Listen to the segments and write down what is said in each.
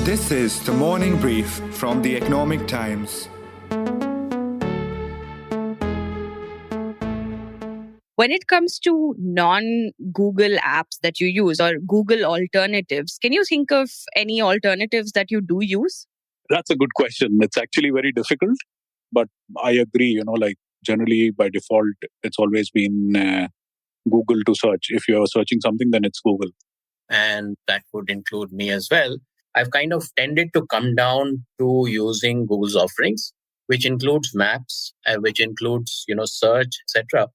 This is the morning brief from the Economic Times. When it comes to non-Google apps that you use or Google alternatives, can you think of any alternatives that you do use? That's a good question. It's actually very difficult, but I agree, generally by default, it's always been Google to search. If you're searching something, then it's Google. And that would include me as well. I've kind of tended to come down to using Google's offerings, which includes maps, which includes, search, etc.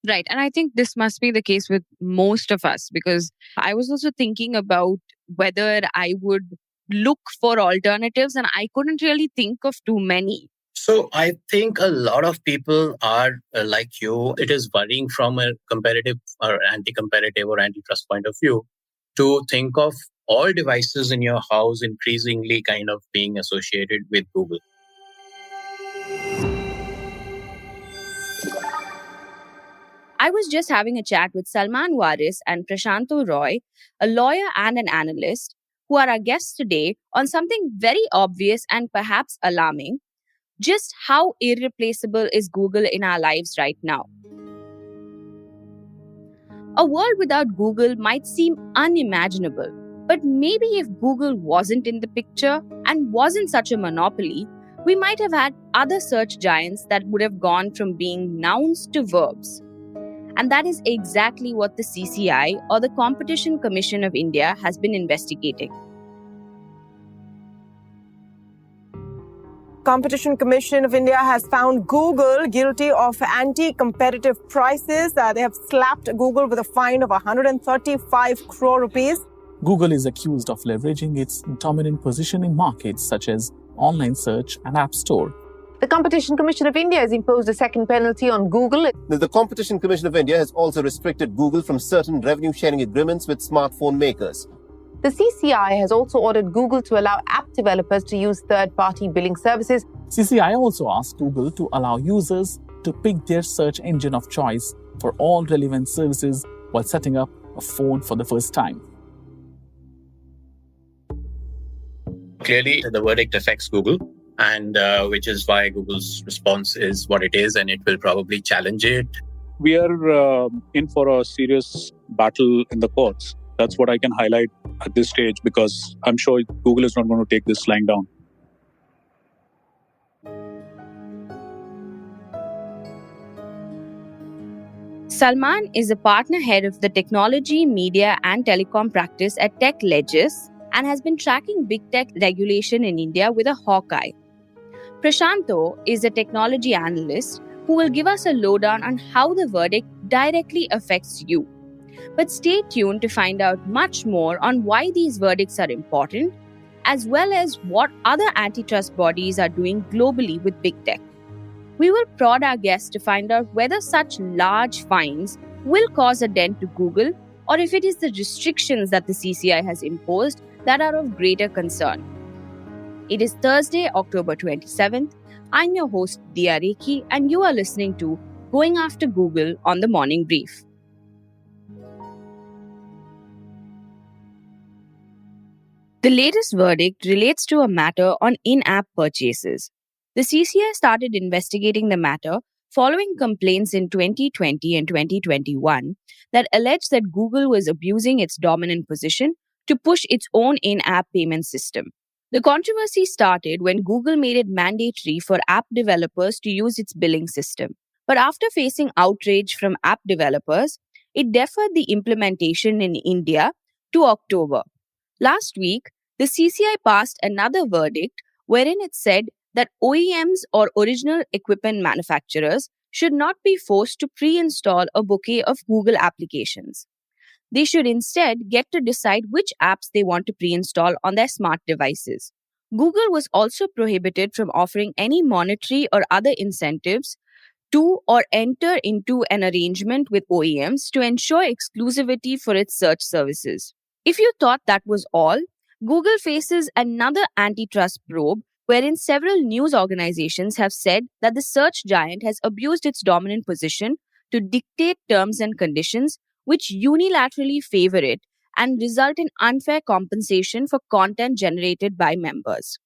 Right. And I think this must be the case with most of us, because I was also thinking about whether I would look for alternatives and I couldn't really think of too many. So I think a lot of people are like you. It is worrying from a competitive or anti-competitive or antitrust point of view to think of all devices in your house increasingly kind of being associated with Google. I was just having a chat with Salman Waris and Prashanto Roy, a lawyer and an analyst, who are our guests today on something very obvious and perhaps alarming: just how irreplaceable is Google in our lives right now. A world without Google might seem unimaginable, but maybe if Google wasn't in the picture and wasn't such a monopoly, we might have had other search giants that would have gone from being nouns to verbs. And that is exactly what the CCI, or the Competition Commission of India, has been investigating. Competition Commission of India has found Google guilty of anti-competitive prices. They have slapped Google with a fine of 135 crore rupees. Google is accused of leveraging its dominant position in markets such as online search and App Store. The Competition Commission of India has imposed a second penalty on Google. The Competition Commission of India has also restricted Google from certain revenue-sharing agreements with smartphone makers. The CCI has also ordered Google to allow app developers to use third-party billing services. CCI also asked Google to allow users to pick their search engine of choice for all relevant services while setting up a phone for the first time. Clearly, the verdict affects Google, and which is why Google's response is what it is, and it will probably challenge it. We are in for a serious battle in the courts. That's what I can highlight at this stage, because I'm sure Google is not going to take this lying down. Salman is a partner head of the technology, media and telecom practice at Techlegis and has been tracking big tech regulation in India with a hawk eye. Prashanto is a technology analyst who will give us a lowdown on how the verdict directly affects you. But stay tuned to find out much more on why these verdicts are important, as well as what other antitrust bodies are doing globally with big tech. We will prod our guests to find out whether such large fines will cause a dent to Google, or if it is the restrictions that the CCI has imposed that are of greater concern. It is Thursday, October 27th. I'm your host, Dia Rekhi, and you are listening to Going After Google on the Morning Brief. The latest verdict relates to a matter on in-app purchases. The CCI started investigating the matter following complaints in 2020 and 2021 that alleged that Google was abusing its dominant position to push its own in-app payment system. The controversy started when Google made it mandatory for app developers to use its billing system. But after facing outrage from app developers, it deferred the implementation in India to October. Last week, the CCI passed another verdict wherein it said that OEMs or original equipment manufacturers should not be forced to pre-install a bouquet of Google applications. They should instead get to decide which apps they want to pre-install on their smart devices. Google was also prohibited from offering any monetary or other incentives to or enter into an arrangement with OEMs to ensure exclusivity for its search services. If you thought that was all, Google faces another antitrust probe wherein several news organizations have said that the search giant has abused its dominant position to dictate terms and conditions which unilaterally favor it and result in unfair compensation for content generated by members.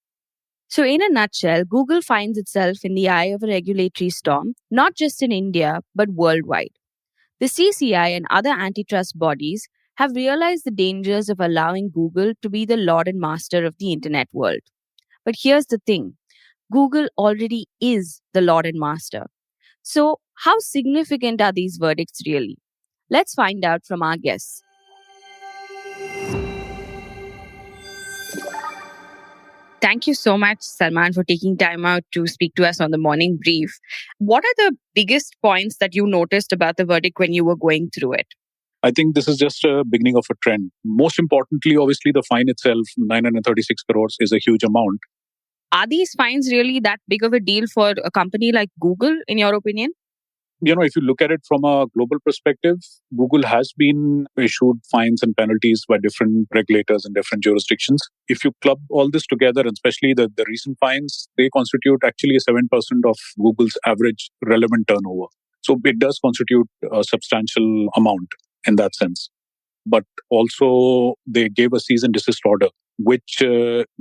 So, in a nutshell, Google finds itself in the eye of a regulatory storm, not just in India, but worldwide. The CCI and other antitrust bodies have realized the dangers of allowing Google to be the lord and master of the internet world. But here's the thing, Google already is the lord and master. So, how significant are these verdicts really? Let's find out from our guests. Thank you so much, Salman, for taking time out to speak to us on the morning brief. What are the biggest points that you noticed about the verdict when you were going through it? I think this is just a beginning of a trend. Most importantly, obviously, the fine itself, 936 crores, is a huge amount. Are these fines really that big of a deal for a company like Google, in your opinion? If you look at it from a global perspective, Google has been issued fines and penalties by different regulators in different jurisdictions. If you club all this together, and especially the recent fines, they constitute actually 7% of Google's average relevant turnover. So it does constitute a substantial amount in that sense. But also, they gave a cease and desist order, which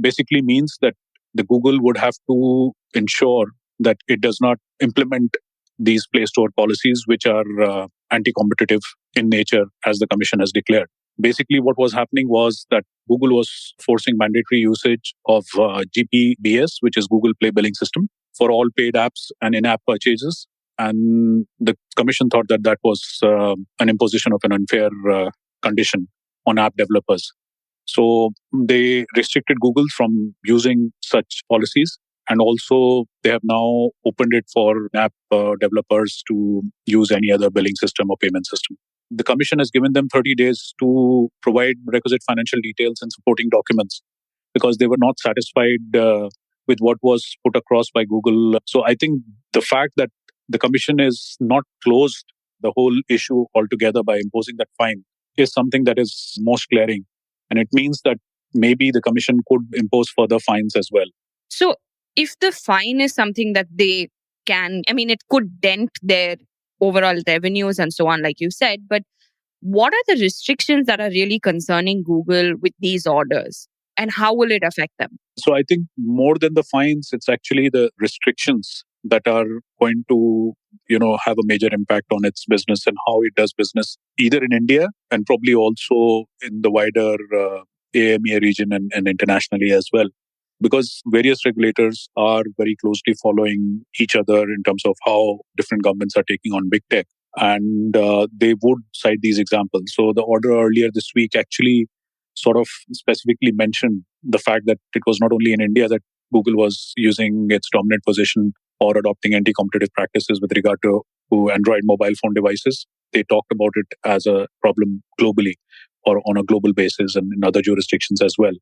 basically means that the Google would have to ensure that it does not implement these Play Store policies, which are anti-competitive in nature, as the Commission has declared. Basically, what was happening was that Google was forcing mandatory usage of GPBS, which is Google Play Billing System, for all paid apps and in-app purchases. And the Commission thought that that was an imposition of an unfair condition on app developers. So they restricted Google from using such policies. And also, they have now opened it for app developers to use any other billing system or payment system. The Commission has given them 30 days to provide requisite financial details and supporting documents because they were not satisfied with what was put across by Google. So I think the fact that the Commission is not closed the whole issue altogether by imposing that fine is something that is most glaring. And it means that maybe the Commission could impose further fines as well. So if the fine is something that they can, it could dent their overall revenues and so on, like you said, but what are the restrictions that are really concerning Google with these orders and how will it affect them? So I think more than the fines, it's actually the restrictions that are going to, have a major impact on its business and how it does business, either in India and probably also in the wider AMEA region and internationally as well. Because various regulators are very closely following each other in terms of how different governments are taking on big tech. And they would cite these examples. So the order earlier this week actually sort of specifically mentioned the fact that it was not only in India that Google was using its dominant position or adopting anti-competitive practices with regard to Android mobile phone devices. They talked about it as a problem globally or on a global basis and in other jurisdictions as well.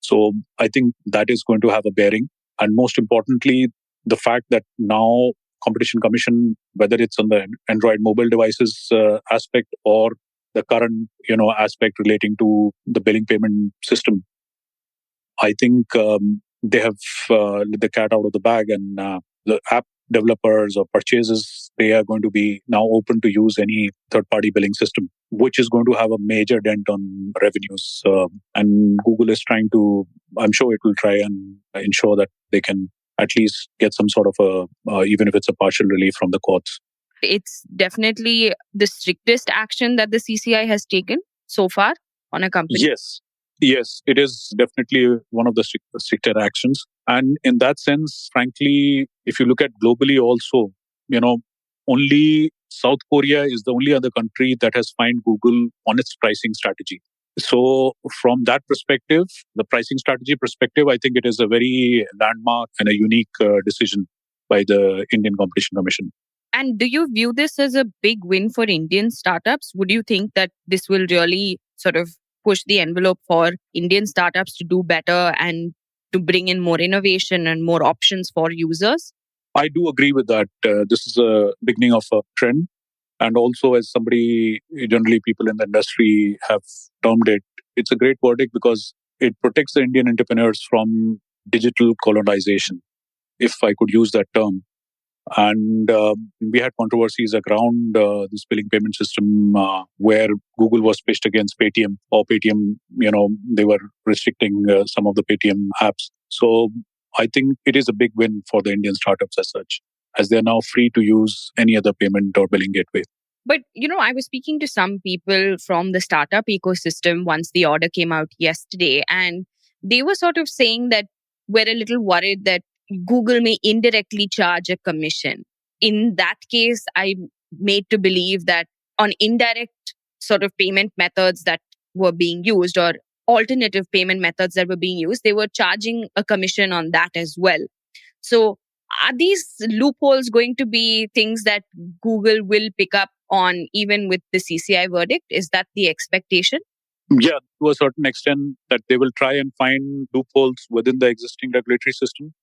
So I think that is going to have a bearing. And most importantly, the fact that now Competition Commission, whether it's on the Android mobile devices aspect or the current aspect relating to the billing payment system, I think they have let the cat out of the bag, and the app developers or purchases, they are going to be now open to use any third-party billing system, which is going to have a major dent on revenues. And Google is trying to, I'm sure it will try and ensure that they can at least get some sort of even if it's a partial relief from the courts. It's definitely the strictest action that the CCI has taken so far on a company. Yes, it is definitely one of the stricter actions. And in that sense, frankly, if you look at globally also, only South Korea is the only other country that has fined Google on its pricing strategy. So from that perspective, the pricing strategy perspective, I think it is a very landmark and a unique decision by the Indian Competition Commission. And do you view this as a big win for Indian startups? Would you think that this will really sort of push the envelope for Indian startups to do better and to bring in more innovation and more options for users? I do agree with that. This is a beginning of a trend. And also, as somebody, generally people in the industry have termed it, it's a great verdict because it protects the Indian entrepreneurs from digital colonization, if I could use that term. And we had controversies around this billing payment system where Google was pitched against Paytm, or Paytm, they were restricting some of the Paytm apps. So I think it is a big win for the Indian startups as such, as they're now free to use any other payment or billing gateway. But, I was speaking to some people from the startup ecosystem once the order came out yesterday, and they were sort of saying that we're a little worried that Google may indirectly charge a commission. In that case, I'm made to believe that on indirect sort of payment methods that were being used, or alternative payment methods that were being used, they were charging a commission on that as well. So are these loopholes going to be things that Google will pick up on even with the CCI verdict? Is that the expectation? Yeah, to a certain extent, that they will try and find loopholes within the existing regulatory system.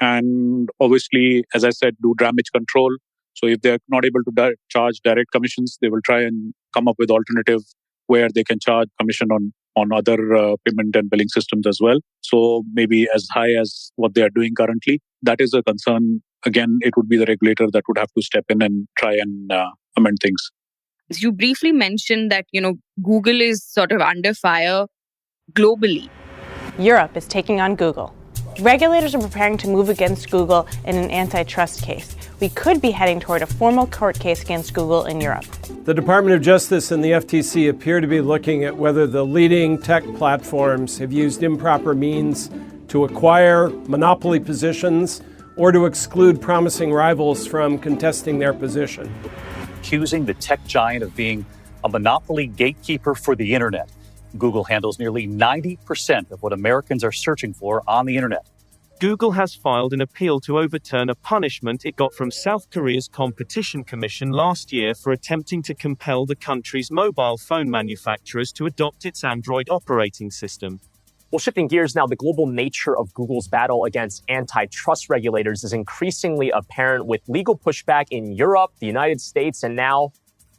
And obviously, as I said, do damage control. So if they're not able to charge direct commissions, they will try and come up with alternative where they can charge commission on other payment and billing systems as well. So maybe as high as what they are doing currently. That is a concern. Again, it would be the regulator that would have to step in and try and amend things. You briefly mentioned that, Google is sort of under fire globally. Europe is taking on Google. Regulators are preparing to move against Google in an antitrust case. We could be heading toward a formal court case against Google in Europe. The Department of Justice and the FTC appear to be looking at whether the leading tech platforms have used improper means to acquire monopoly positions or to exclude promising rivals from contesting their position. Accusing the tech giant of being a monopoly gatekeeper for the internet. Google handles nearly 90% of what Americans are searching for on the internet. Google has filed an appeal to overturn a punishment it got from South Korea's Competition Commission last year for attempting to compel the country's mobile phone manufacturers to adopt its Android operating system. Well, shifting gears now, the global nature of Google's battle against antitrust regulators is increasingly apparent with legal pushback in Europe, the United States, and now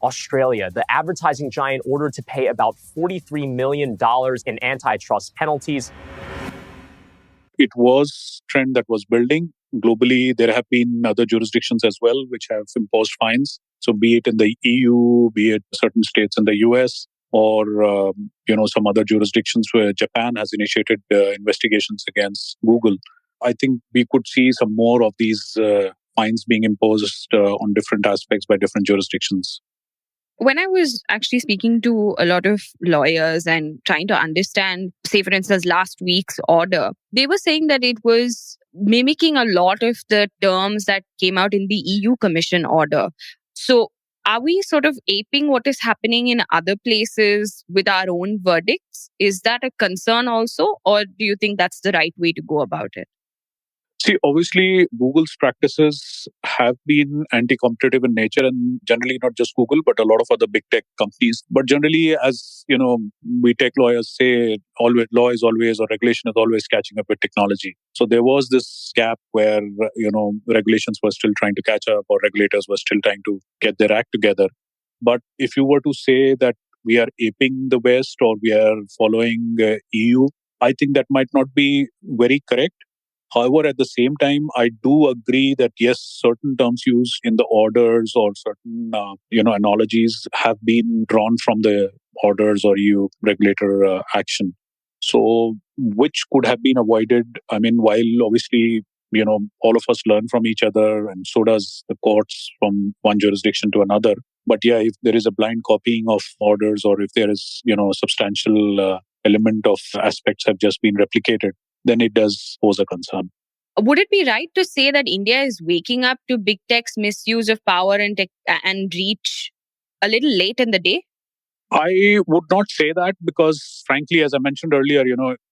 Australia. The advertising giant ordered to pay about $43 million in antitrust penalties. It was a trend that was building. Globally, there have been other jurisdictions as well which have imposed fines. So be it in the EU, be it certain states in the US, or some other jurisdictions where Japan has initiated investigations against Google. I think we could see some more of these fines being imposed on different aspects by different jurisdictions. When I was actually speaking to a lot of lawyers and trying to understand, say, for instance, last week's order, they were saying that it was mimicking a lot of the terms that came out in the EU Commission order. So are we sort of aping what is happening in other places with our own verdicts? Is that a concern also? Or do you think that's the right way to go about it? See, obviously, Google's practices have been anti-competitive in nature, and generally not just Google, but a lot of other big tech companies. But generally, as we tech lawyers say, always law is always, or regulation is always catching up with technology. So there was this gap where regulations were still trying to catch up, or regulators were still trying to get their act together. But if you were to say that we are aping the West or we are following EU, I think that might not be very correct. However, at the same time, I do agree that yes, certain terms used in the orders or certain analogies have been drawn from the orders or EU regulator action. So, which could have been avoided. I mean, while obviously all of us learn from each other, and so does the courts from one jurisdiction to another. But yeah, if there is a blind copying of orders, or if there is a substantial element of aspects have just been replicated, then it does pose a concern. Would it be right to say that India is waking up to big tech's misuse of power and reach a little late in the day? I would not say that because, frankly, as I mentioned earlier,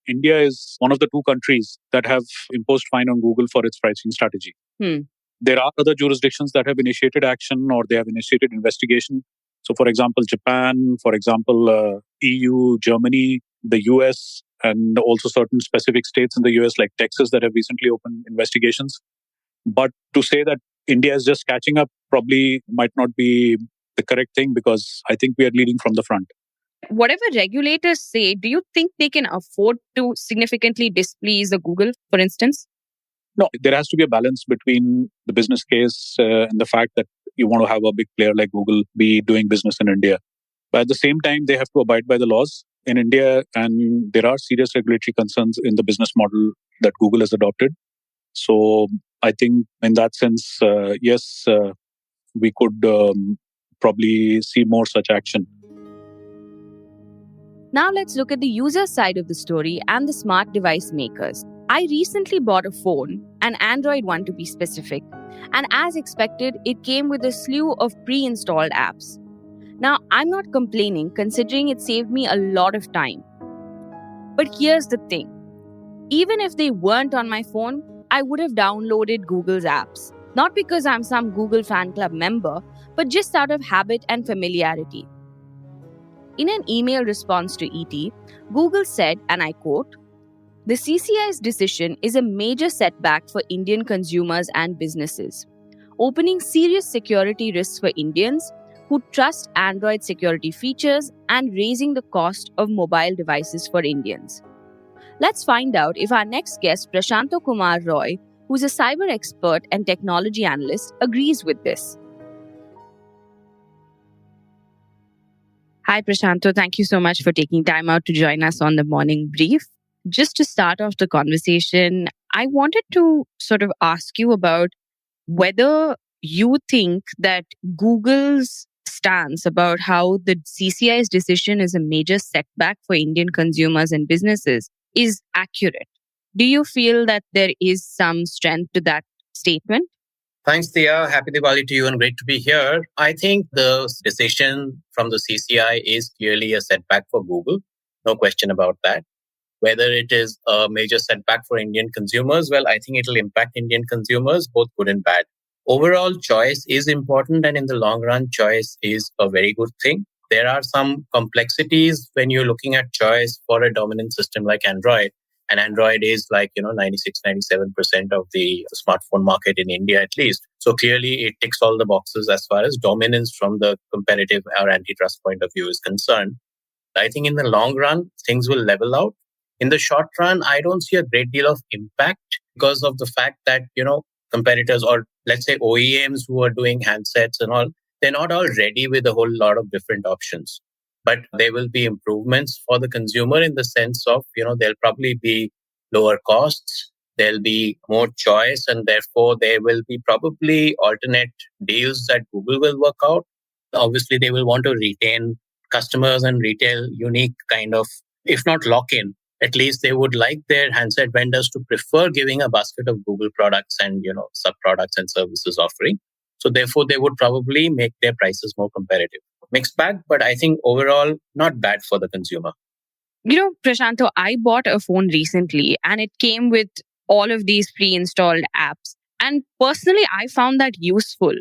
India is one of the two countries that have imposed fine on Google for its pricing strategy. There are other jurisdictions that have initiated action or they have initiated investigation. So, for example, Japan, for example, EU, Germany, the US, and also certain specific states in the US like Texas that have recently opened investigations. But to say that India is just catching up probably might not be the correct thing, because I think we are leading from the front. Whatever regulators say, do you think they can afford to significantly displease Google, for instance? No, there has to be a balance between the business case and the fact that you want to have a big player like Google be doing business in India. But at the same time, they have to abide by the laws in India, and there are serious regulatory concerns in the business model that Google has adopted. So I think in that sense, yes, we could probably see more such action. Now let's look at the user side of the story and the smart device makers. I recently bought a phone, an Android one to be specific, and as expected, it came with a slew of pre-installed apps. Now, I'm not complaining considering it saved me a lot of time. But here's the thing. Even if they weren't on my phone, I would have downloaded Google's apps. Not because I'm some Google fan club member, but just out of habit and familiarity. In an email response to ET, Google said, and I quote, "The CCI's decision is a major setback for Indian consumers and businesses, opening serious security risks for Indians who trust Android security features and raising the cost of mobile devices for Indians." Let's find out if our next guest, Prashanto K Roy, who's a cyber expert and technology analyst, agrees with this. Hi, Prashanto. Thank you so much for taking time out to join us on the morning brief. Just to start off the conversation, I wanted to sort of ask you about whether you think that Google's stance about how the CCI's decision is a major setback for Indian consumers and businesses is accurate. Do you feel that there is some strength to that statement? Thanks, Dia. Happy Diwali to you and great to be here. I think the decision from the CCI is clearly a setback for Google. No question about that. Whether it is a major setback for Indian consumers, well, I think it will impact Indian consumers, both good and bad. Overall, choice is important, and in the long run, choice is a very good thing. There are some complexities when you're looking at choice for a dominant system like Android. And Android is 96, 97% of the smartphone market in India at least. So clearly it ticks all the boxes as far as dominance from the competitive or antitrust point of view is concerned. I think in the long run, things will level out. In the short run, I don't see a great deal of impact because of the fact that, competitors or let's say OEMs who are doing handsets and all, they're not all ready with a whole lot of different options. But there will be improvements for the consumer in the sense of, there'll probably be lower costs, there'll be more choice, and therefore there will be probably alternate deals that Google will work out. Obviously, they will want to retain customers and retail unique kind of, if not lock-in, at least they would like their handset vendors to prefer giving a basket of Google products and, sub-products and services offering. So therefore, they would probably make their prices more competitive. Mixed bag, but I think overall, not bad for the consumer. Prashanto, I bought a phone recently and it came with all of these pre-installed apps. And personally, I found that useful.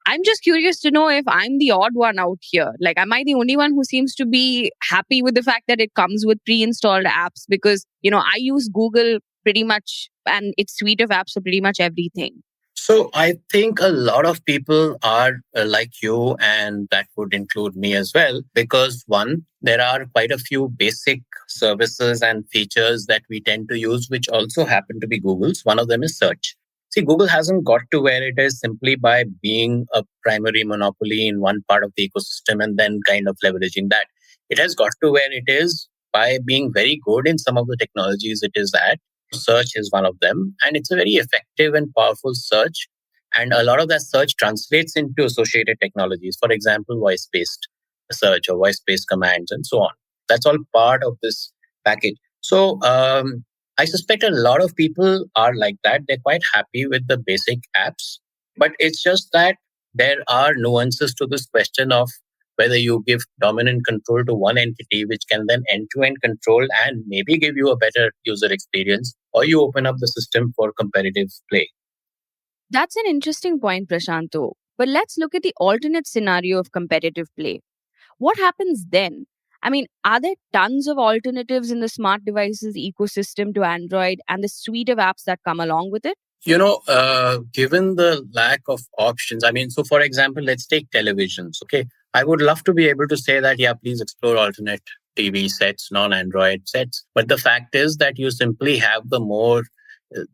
I'm just curious to know if I'm the odd one out here. Am I the only one who seems to be happy with the fact that it comes with pre-installed apps? Because, I use Google pretty much and its suite of apps for pretty much everything. So I think a lot of people are like you, and that would include me as well, because one, there are quite a few basic services and features that we tend to use, which also happen to be Google's. One of them is search. See, Google hasn't got to where it is simply by being a primary monopoly in one part of the ecosystem and then kind of leveraging that. It has got to where it is by being very good in some of the technologies it is at. Search is one of them, and it's a very effective and powerful search. And a lot of that search translates into associated technologies. For example, voice-based search or voice-based commands and so on. That's all part of this package. So I suspect a lot of people are like that. They're quite happy with the basic apps, but it's just that there are nuances to this question of whether you give dominant control to one entity, which can then end-to-end control and maybe give you a better user experience, or you open up the system for competitive play. That's an interesting point, Prashanto. But let's look at the alternate scenario of competitive play. What happens then? Are there tons of alternatives in the smart devices ecosystem to Android and the suite of apps that come along with it? Given the lack of options, so for example, let's take televisions, okay? I would love to be able to say that, please explore alternate TV sets, non-Android sets. But the fact is that you simply have the more,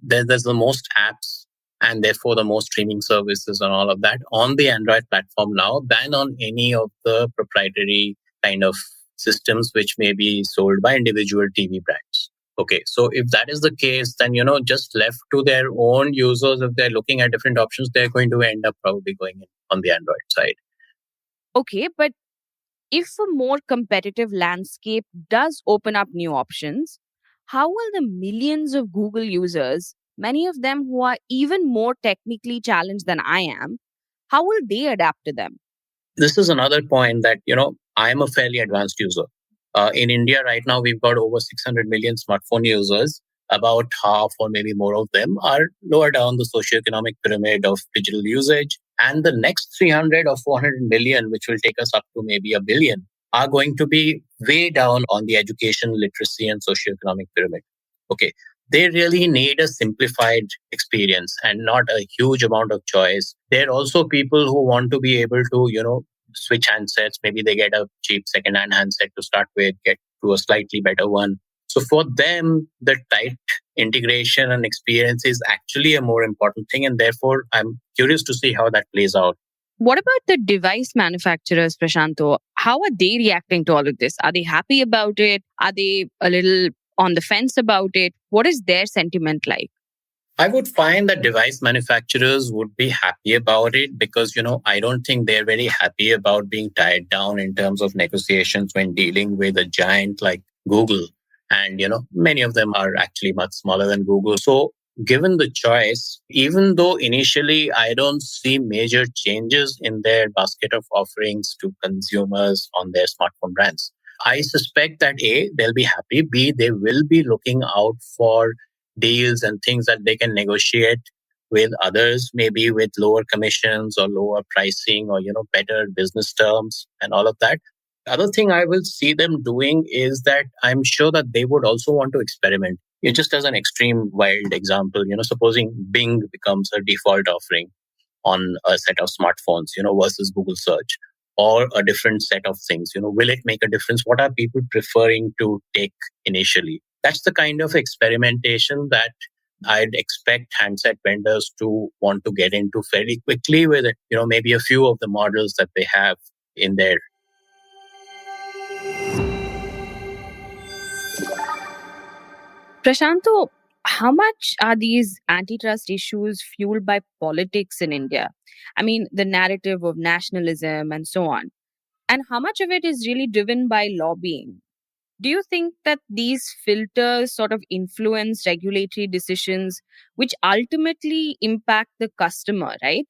there's the most apps and therefore the most streaming services and all of that on the Android platform now than on any of the proprietary kind of systems which may be sold by individual TV brands. Okay, so if that is the case, then, just left to their own users, if they're looking at different options, they're going to end up probably going in on the Android side. Okay, but if a more competitive landscape does open up new options, how will the millions of Google users, many of them who are even more technically challenged than I am, how will they adapt to them? This is another point that, I'm a fairly advanced user. In India right now, we've got over 600 million smartphone users. About half or maybe more of them are lower down the socioeconomic pyramid of digital usage. And the next 300 or 400 million, which will take us up to maybe a billion, are going to be way down on the education, literacy, and socioeconomic pyramid. Okay. They really need a simplified experience and not a huge amount of choice. They're also people who want to be able to, switch handsets. Maybe they get a cheap second-hand handset to start with, get to a slightly better one. So for them, the tight integration and experience is actually a more important thing. And therefore, I'm curious to see how that plays out. What about the device manufacturers, Prashanto? How are they reacting to all of this? Are they happy about it? Are they a little on the fence about it? What is their sentiment like? I would find that device manufacturers would be happy about it because, I don't think they're very happy about being tied down in terms of negotiations when dealing with a giant like Google. And, many of them are actually much smaller than Google. So given the choice, even though initially I don't see major changes in their basket of offerings to consumers on their smartphone brands, I suspect that A, they'll be happy. B, they will be looking out for deals and things that they can negotiate with others, maybe with lower commissions or lower pricing or, better business terms and all of that. The other thing I will see them doing is that I'm sure that they would also want to experiment. Just as an extreme wild example, supposing Bing becomes a default offering on a set of smartphones, versus Google search or a different set of things, will it make a difference? What are people preferring to take initially? That's the kind of experimentation that I'd expect handset vendors to want to get into fairly quickly with, maybe a few of the models that they have in there. Prashanto, how much are these antitrust issues fueled by politics in India? I mean, the narrative of nationalism and so on. And how much of it is really driven by lobbying? Do you think that these filters sort of influence regulatory decisions, which ultimately impact the customer, right?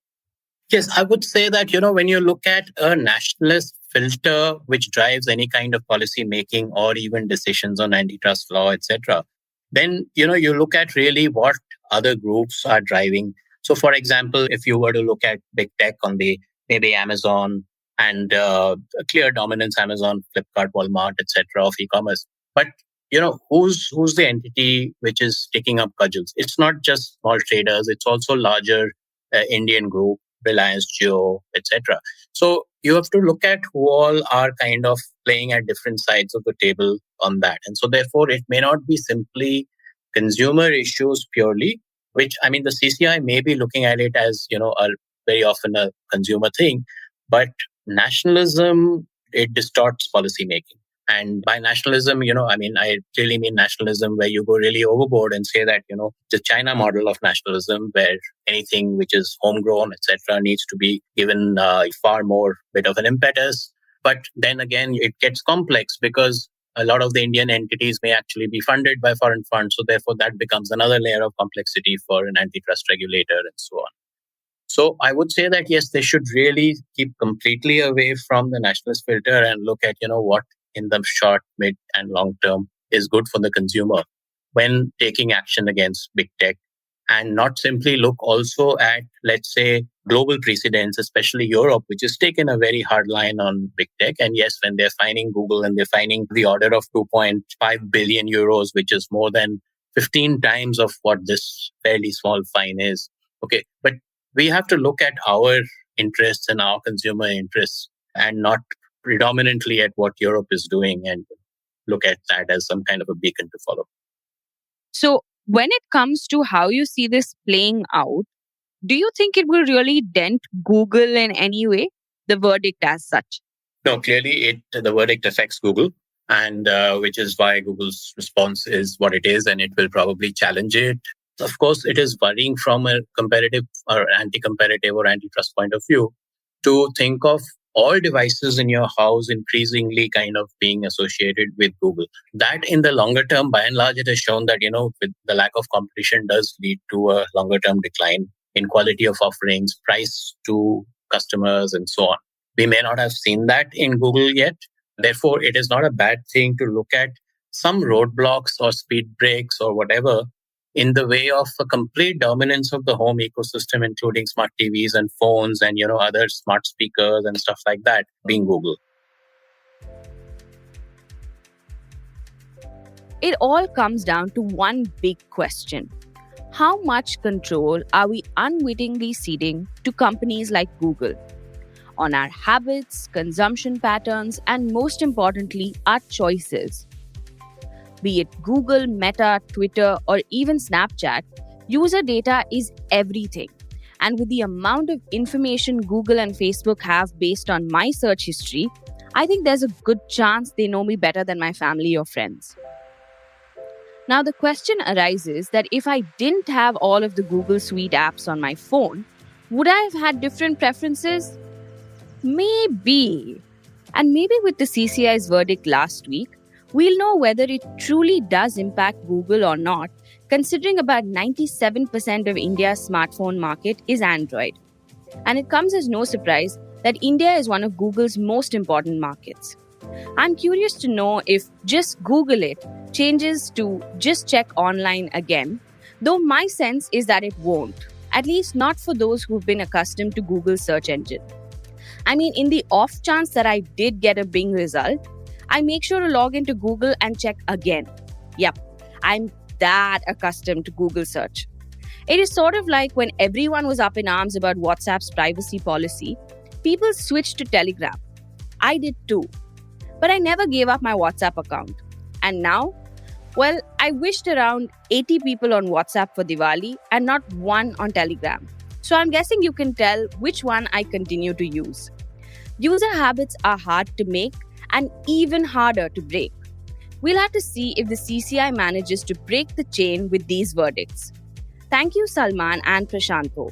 Yes, I would say that, when you look at a nationalist filter, which drives any kind of policy making or even decisions on antitrust law, etc., then, you look at really what other groups are driving. So, for example, if you were to look at big tech on the maybe Amazon and a clear dominance, Amazon, Flipkart, Walmart, etc., of e-commerce. But, who's the entity which is taking up cudgels? It's not just small traders. It's also larger Indian group, Reliance Jio, etc. So you have to look at who all are kind of playing at different sides of the table on that. And so therefore, it may not be simply consumer issues purely, which, the CCI may be looking at it as, very often a consumer thing, but nationalism, it distorts policy making. And by nationalism, I really mean nationalism where you go really overboard and say that, the China model of nationalism where anything which is homegrown, etc., needs to be given far more bit of an impetus. But then again, it gets complex because a lot of the Indian entities may actually be funded by foreign funds. So therefore, that becomes another layer of complexity for an antitrust regulator and so on. So I would say that, yes, they should really keep completely away from the nationalist filter and look at, what in the short, mid and long term is good for the consumer when taking action against big tech, and not simply look also at, let's say, global precedents, especially Europe, which has taken a very hard line on big tech. And yes, when they're fining Google and they're fining the order of 2.5 billion euros, which is more than 15 times of what this fairly small fine is. Okay, but we have to look at our interests and our consumer interests and not predominantly at what Europe is doing and look at that as some kind of a beacon to follow. So When it comes to how you see this playing out, do you think it will really dent Google in any way? The verdict as such. No, clearly the verdict affects Google, and which is why Google's response is what it is, and it will probably challenge it. Of course, it is worrying from a competitive or anti-competitive or antitrust point of view to think of all devices in your house increasingly kind of being associated with Google. That in the longer term, by and large, it has shown that, with the lack of competition does lead to a longer term decline in quality of offerings, price to customers, and so on. We may not have seen that in Google yet. Therefore, it is not a bad thing to look at some roadblocks or speed breaks or whatever in the way of a complete dominance of the home ecosystem, including smart TVs and phones and, other smart speakers and stuff like that, being Google. It all comes down to one big question. How much control are we unwittingly ceding to companies like Google on our habits, consumption patterns, and most importantly, our choices? Be it Google, Meta, Twitter, or even Snapchat, user data is everything. And with the amount of information Google and Facebook have based on my search history, I think there's a good chance they know me better than my family or friends. Now, the question arises that if I didn't have all of the Google Suite apps on my phone, would I have had different preferences? Maybe. And maybe with the CCI's verdict last week, we'll know whether it truly does impact Google or not, considering about 97% of India's smartphone market is Android. And it comes as no surprise that India is one of Google's most important markets. I'm curious to know if just Google it changes to just check online again, though my sense is that it won't, at least not for those who've been accustomed to Google's search engine. I mean, in the off chance that I did get a Bing result, I make sure to log into Google and check again. Yep, I'm that accustomed to Google search. It is sort of like when everyone was up in arms about WhatsApp's privacy policy, people switched to Telegram. I did too. But I never gave up my WhatsApp account. And now, well, I wished around 80 people on WhatsApp for Diwali and not one on Telegram. So I'm guessing you can tell which one I continue to use. User habits are hard to make and even harder to break. We'll have to see if the CCI manages to break the chain with these verdicts. Thank you, Salman and Prashanto.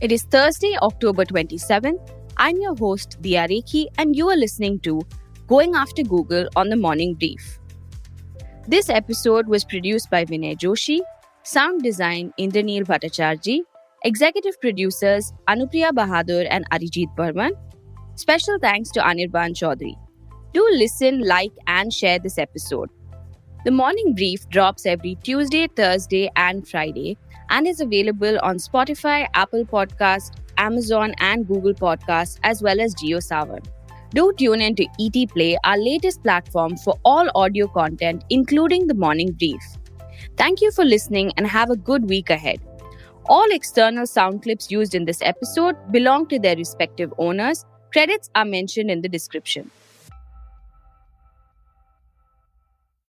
It is Thursday, October 27th. I'm your host, Dia Rekhi, and you are listening to Going After Google on the Morning Brief. This episode was produced by Vinay Joshi, sound design Indraneel Bhattacharjee, executive producers Anupriya Bahadur and Arijit Burman. Special thanks to Anirban Chaudhary. Do listen, like, and share this episode. The Morning Brief drops every Tuesday, Thursday, and Friday and is available on Spotify, Apple Podcasts, Amazon, and Google Podcasts, as well as JioSaavn. Do tune in to ET Play, our latest platform for all audio content, including The Morning Brief. Thank you for listening and have a good week ahead. All external sound clips used in this episode belong to their respective owners. Credits are mentioned in the description.